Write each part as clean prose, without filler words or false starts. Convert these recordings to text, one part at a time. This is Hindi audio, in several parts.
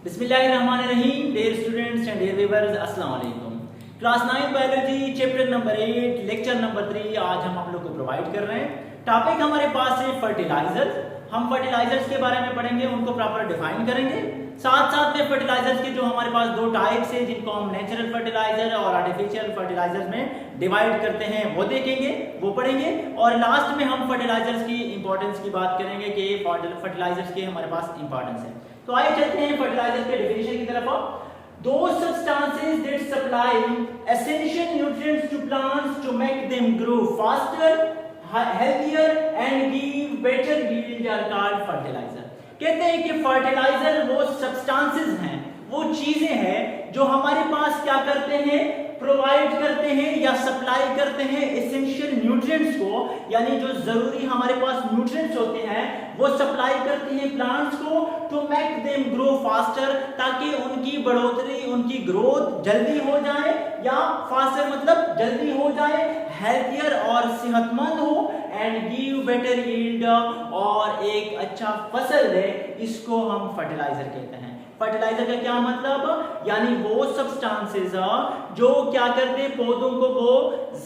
बिस्मिल्लाहिर्रहमानिर्रहीम। Dear students and dear viewers, अस्सलाम वालेकुम। Class 9 biology chapter number 8 lecture number 3 आज हम आप लोग को प्रोवाइड कर रहे हैं। टॉपिक हमारे पास है फर्टिलाइजर्स। हम फर्टिलाइजर्स के बारे में पढ़ेंगे, उनको प्रॉपर डिफाइन करेंगे। साथ साथ में फर्टिलाइजर्स के जो हमारे पास दो टाइप्स है जिनको हम नेचुरल फर्टिलाइजर और आर्टिफिशियल फर्टिलाइजर्स में डिवाइड करते हैं वो देखेंगे, वो पढ़ेंगे। और लास्ट में हम फर्टिलाइजर्स की इंपॉर्टेंस की बात करेंगे कि फर्टिलाइजर्स की हमारे पास इंपॉर्टेंस है। तो आइए चलते हैं फर्टिलाइजर के डेफिनेशन की तरफ। Those substances that supply essential nutrients to plants to make them grow faster, healthier and give better yield are called fertilizer। कहते हैं कि फर्टिलाइजर वो सब्सटेंसेस हैं, वो चीजें हैं जो हमारे पास क्या करते हैं, प्रोवाइड करते हैं या सप्लाई करते हैं एसेंशियल न्यूट्रिएंट्स को, यानी जो जरूरी हमारे पास न्यूट्रिएंट्स होते हैं वो सप्लाई करती हैं प्लांट्स को to make them grow faster, ताकि उनकी बढ़ोतरी, उनकी ग्रोथ जल्दी हो जाए, या फास्टर मतलब जल्दी हो जाए, हेल्थियर और सेहतमंद हो, एंड गिव बेटर यील्ड और एक अच्छा फसल दे। इसको हम फर्टिलाइजर कहते हैं। फर्टिलाइजर का क्या मतलब, यानी वो सब्सटेंसेस जो क्या करते हैं, पौधों को वो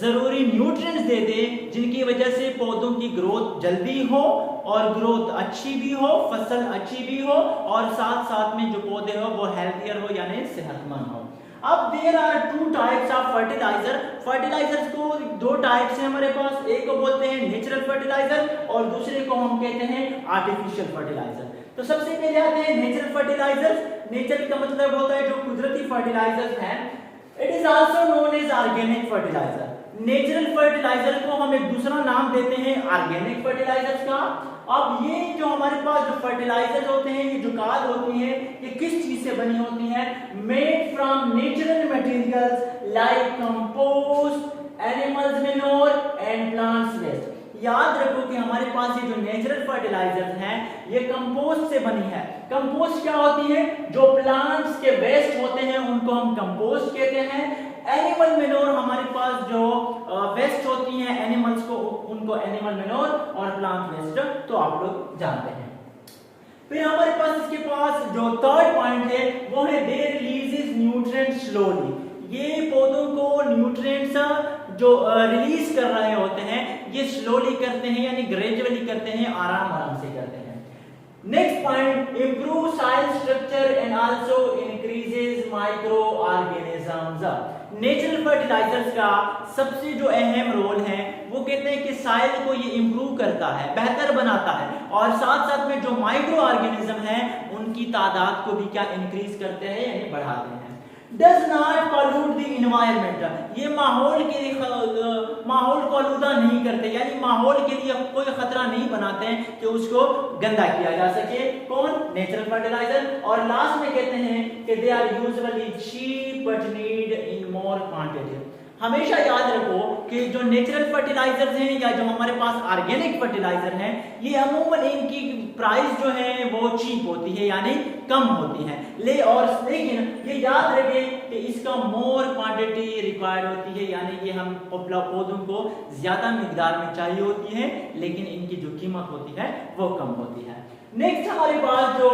जरूरी न्यूट्रिएंट्स दे दे जिनकी वजह से पौधों की ग्रोथ जल्दी हो और ग्रोथ अच्छी भी हो, फसल अच्छी भी हो, और साथ साथ में जो पौधे हो वो हेल्थियर हो यानी सेहतमंद हो। अब there are two types of fertilizer. Fertilizers को दो टाइप्स हैं हमारे पास, एक को बोलते हैं नेचुरल फर्टिलाइजर और दूसरे को हम कहते हैं आर्टिफिशियल फर्टिलाइजर। तो सबसे पहले आते हैं नेचुरल फर्टिलाइजर्स। नेचुरल का मतलब होता है जो कुदरती फर्टिलाइजर्स हैं। It is also known as organic fertilizer. Natural fertilizer को हम एक दूसरा नाम देते हैं ऑर्गेनिक फर्टिलाइजर्स का। अब ये जो हमारे पास जो फर्टिलाइजर्स होते हैं, ये जो खाद होती है, ये किस चीज से बनी होती है, made from natural materials like compost, animals manure and plants waste. याद रखो कि हमारे पास ये जो नेचुरल फर्टिलाइजर्स हैं ये कंपोस्ट से बनी है। कंपोस्ट क्या होती है, जो प्लांट्स के वेस्ट होते हैं उनको हम कंपोस्ट कहते हैं। एनिमल मैन्योर हमारे पास जो वेस्ट होती हैं एनिमल्स को, उनको एनिमल मैन्योर, और प्लांट वेस्ट तो आप लोग जानते हैं। फिर हमारे पास इसके पास जो थर्ड पॉइंट है वो है दे रिलीजेस न्यूट्रिएंट्स स्लोली। ये पौधों को न्यूट्रिएंट्स जो रिलीज कर रहे होते हैं ये स्लोली करते हैं, यानी ग्रेजुअली करते हैं, आराम आराम से करते हैं। Next point, improve soil structure and also increases micro organisms. Natural fertilizers का सबसे जो अहम रोल है वो कहते हैं कि सॉइल को ये इंप्रूव करता है, बेहतर बनाता है, और साथ साथ में जो माइक्रो ऑर्गेनिज्म है उनकी तादाद को भी क्या इंक्रीज करते हैं यानी बढ़ाते हैं। Does not pollute the environment। ये माहौल के लिए माहौल को आलूदा नहीं करते, यानी माहौल के लिए कोई खतरा नहीं बनाते हैं कि उसको गंदा किया जा सके। कौन, नेचुरल फर्टिलाइजर। और लास्ट में कहते हैं कि they are usually cheap but need in more quantity. हमेशा याद रखो कि जो नेचुरल फर्टिलाइजर्स हैं या जो हमारे पास ऑर्गेनिक फर्टिलाइजर हैं ये अमूमन इनकी प्राइस जो है वो चीप होती है यानी कम होती है, लेकिन ये याद रखें कि इसका मोर क्वांटिटी रिक्वायर्ड होती है, यानी ये हम पौधों को ज्यादा मिकदार में चाहिए होती है, लेकिन इनकी जो कीमत होती है वो कम होती है। नेक्स्ट हमारे पास जो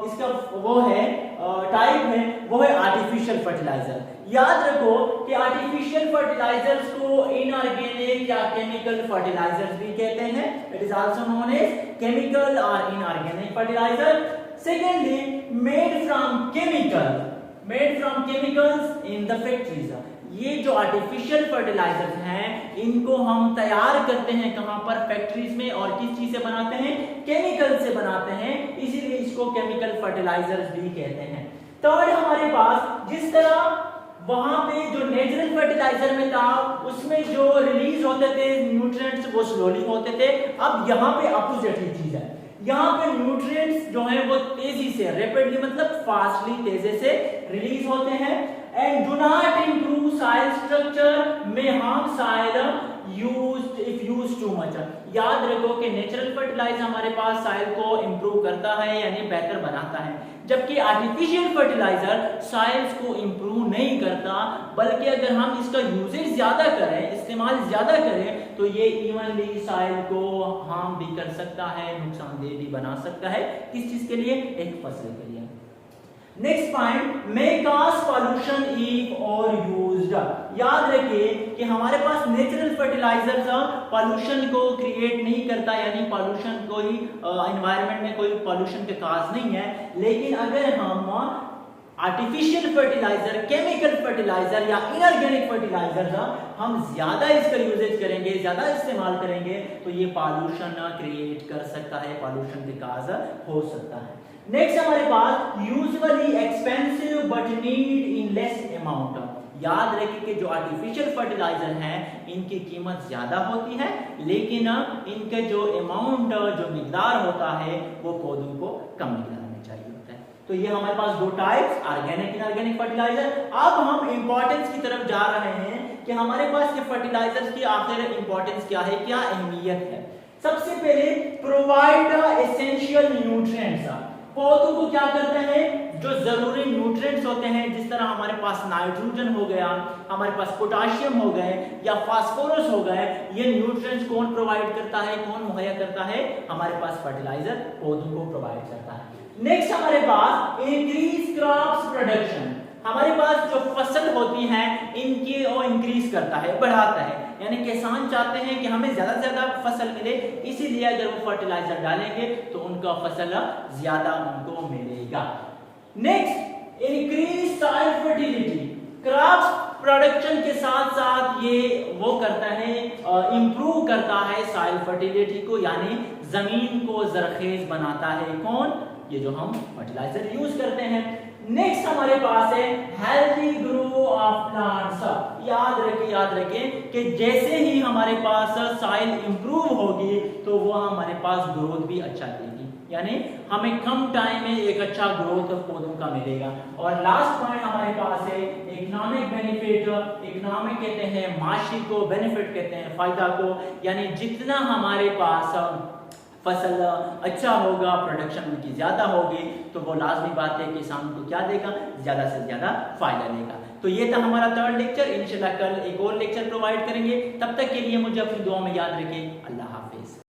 इसका वो है टाइप है वो है आर्टिफिशियल फर्टिलाइजर। याद रखो कि आर्टिफिशियल फर्टिलाइजर्स को इनऑर्गेनिक या केमिकल फर्टिलाइजर्स भी कहते हैं। It is also known as chemical और inorganic fertilizer. Secondly, made from chemicals in the factories. ये जो आर्टिफिशियल फर्टिलाइजर्स हैं इनको हम तैयार करते हैं कहां पर, फैक्ट्रीज में, और किस चीज से बनाते हैं, केमिकल से बनाते हैं, इसीलिए इसको केमिकल फर्टिलाइजर्स भी कहते हैं। थर्ड हमारे पास, जिस तरह वहां पे जो नेचुरल फर्टिलाइजर में था उसमें जो रिलीज होते थे न्यूट्रिएंट्स वो स्लोली होते थे, अब यहाँ पे अपोजिट ही चीज है। यहाँ पे न्यूट्रिएंट्स जो है वो तेजी से, रैपिडली मतलब फास्टली, तेजी से रिलीज होते हैं। And do not improve soil structure, may harm soil used if used too much. याद रखो कि नेचुरल फर्टिलाइजर हमारे पास सॉइल को इंप्रूव करता है यानी बेहतर बनाता है, जबकि आर्टिफिशियल फर्टिलाइजर सॉइल्स को इंप्रूव नहीं करता, बल्कि अगर हम इसका यूजेज ज्यादा करें, इस्तेमाल ज्यादा करें, तो ये इवनली सॉइल को हार्म भी कर सकता है, नुकसानदेह भी बना सकता है। किस चीज के लिए, एक फसल के लिए। Next point, may cause pollution if और यूज्ड। याद रखिए कि हमारे पास नेचुरल फर्टिलाइजर्स पॉल्यूशन को क्रिएट नहीं करता, यानी पॉल्यूशन कोई एनवायरनमेंट में कोई पॉल्यूशन का काज नहीं है। लेकिन अगर हम आर्टिफिशियल फर्टिलाइजर, केमिकल फर्टिलाइजर या इनऑर्गेनिक फर्टिलाइजर हम ज्यादा इसका यूजेज करेंगे, ज्यादा इस्तेमाल करेंगे, तो ये पॉल्यूशन क्रिएट कर सकता है, पॉल्यूशन के काज हो सकता है। नेक्स्ट हमारे पास usually expensive but need in less amount. याद रखिए कि जो आर्टिफिशियल फर्टिलाइजर हैं इनकी कीमत ज्यादा होती है, लेकिन इनके जो अमाउंट, जो मिकदार होता है वो पौधों को कम मिकदार में चाहिए होता है। तो ये हमारे पास दो टाइप्स, ऑर्गेनिक इनऑर्गेनिक फर्टिलाइजर। अब हम इंपॉर्टेंस की तरफ जा रहे हैं कि हमारे पास ये फर्टिलाइजर्स की आखिर इंपॉर्टेंस क्या है, क्या अहमियत है। सबसे पहले प्रोवाइड एसेंशियल न्यूट्रिएंट्स। पौधों को क्या करते हैं, जो जरूरी न्यूट्रिएंट्स होते हैं, जिस तरह हमारे पास नाइट्रोजन हो गया, हमारे पास पोटाशियम हो गए या फास्फोरस हो गए, ये न्यूट्रिएंट्स कौन प्रोवाइड करता है, कौन मुहैया करता है, हमारे पास फर्टिलाइजर पौधों को प्रोवाइड करता है। नेक्स्ट हमारे पास इंक्रीज क्रॉप्स प्रोडक्शन। हमारे पास जो फसल होती है इनकी वो इंक्रीज करता है, बढ़ाता है, यानी किसान चाहते हैं कि हमें ज्यादा से ज्यादा फसल मिले, इसीलिए अगर वो फर्टिलाइजर डालेंगे तो उनका फसल ज्यादा उनको मिलेगा। Next, increase soil fertility. Crops production के साथ साथ ये वो करता है, इंप्रूव करता है सॉइल फर्टिलिटी को, यानी जमीन को जरखेज बनाता है। कौन, ये जो हम फर्टिलाइजर यूज करते हैं। नेक्स्ट हमारे पास है हेल्दी ग्रो ऑफ प्लांट्स। याद रखें कि जैसे ही हमारे पास सॉइल इंप्रूव होगी तो वो हमारे पास ग्रोथ भी अच्छा देगी, यानी हमें कम टाइम में एक अच्छा ग्रोथ पौधों का मिलेगा। और लास्ट पॉइंट हमारे पास है इकोनॉमिक बेनिफिट। इकोनॉमिक कहते हैं माशी को, बेनिफिट कहते हैं फायदा को, यानी जितना हमारे पास फसल अच्छा होगा, प्रोडक्शन उनकी ज्यादा होगी, तो वो लाजमी बात है किसान को क्या देगा, ज्यादा से ज्यादा फायदा देगा। तो ये था हमारा थर्ड लेक्चर। इंशाल्लाह कल एक और लेक्चर प्रोवाइड करेंगे। तब तक के लिए मुझे अपनी दुआ में याद रखें। अल्लाह हाफ़िज़।